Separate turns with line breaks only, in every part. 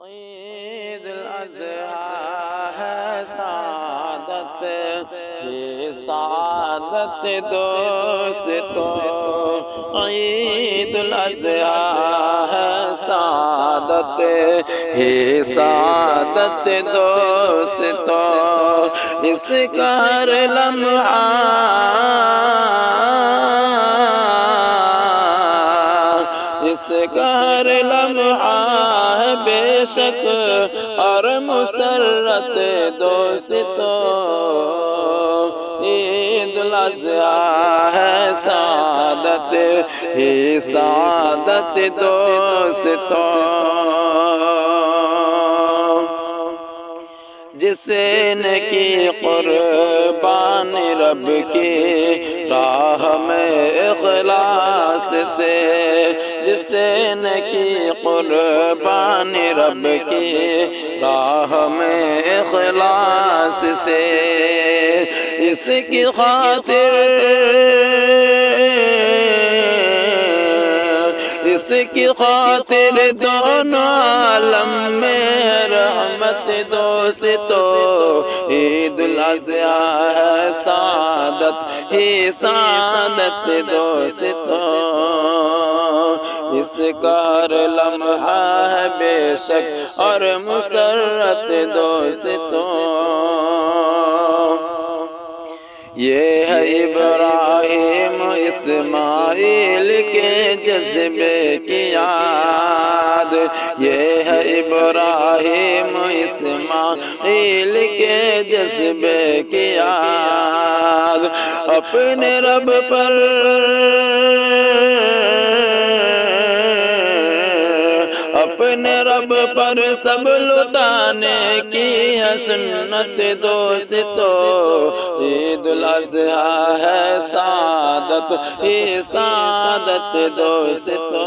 عید الاضحیٰ ہے سعادت، یہ سعادت دوستو۔ عید الاضحیٰ ہے سعادت، یہ سعادت دوستو۔ اس کا ہر لمحہ اس کا ہر لمحہ ہے بے شک اور مسرت دوستو۔ عید الاضحیٰ ہے سعادت، یہ سعادت دوستو۔ جس نے کی قربان رب کی راہ میں اخلاص سے، جس نے کی قربان رب کی راہ میں اخلاص سے، اس کی خاطر اس کی خاطر دونوں عالم میں رحمت دوستو۔ عید الاضحیٰ ہے سعادت، ہی سعادت دوستو۔ اس کا ہر لمحہ ہے بے شک اور مسرت دوستو۔ یہ ہے ابراہیم اسماعیل کے جذبے کی یاد، یہ ہے ابراہیم اسماعیل کے جذبے کی یاد۔ اپنے رب پر اپنے رب پر سب لٹانے کی ہے سنت دوستو۔ عید الاضحیٰ ہے سعادت، یہ سعادت دوستو۔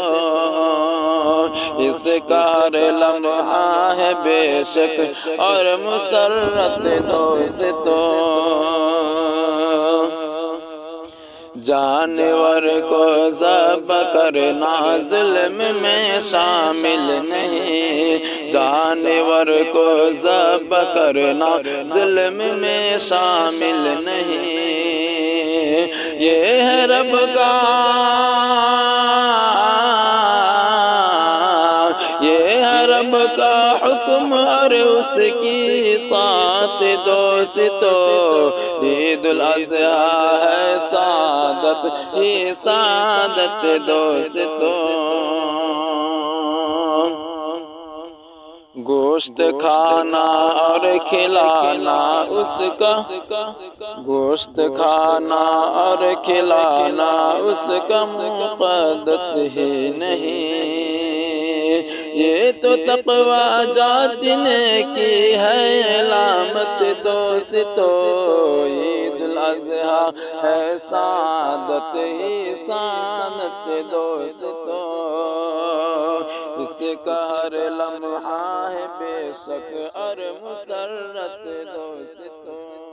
اس کا ہر لمحہ ہے بے شک اور مسرت دوستو۔ جانور کو ذبح کرنا ظلم میں شامل نہیں، جانور کو ذبح کرنا ظلم میں شامل نہیں۔ یہ ہے رب کا رب کا حکم اور اس کی اطاعت دوستو۔ عید الاضحیٰ ہے سعادت، یہ سعادت دوستو۔ گوشت کھانا اور کھلانا اس کا گوشت کھانا اور کھلانا اس کا مقدس ہی نہیں، یہ تو تقوی جاچنے کی ہے علامت دوستو۔ عید الاضحیٰ ہے سعادت، ہی سعادت دوستو۔ اس کا ہر لمحہ ہے بے شک اور مسرت دوستو۔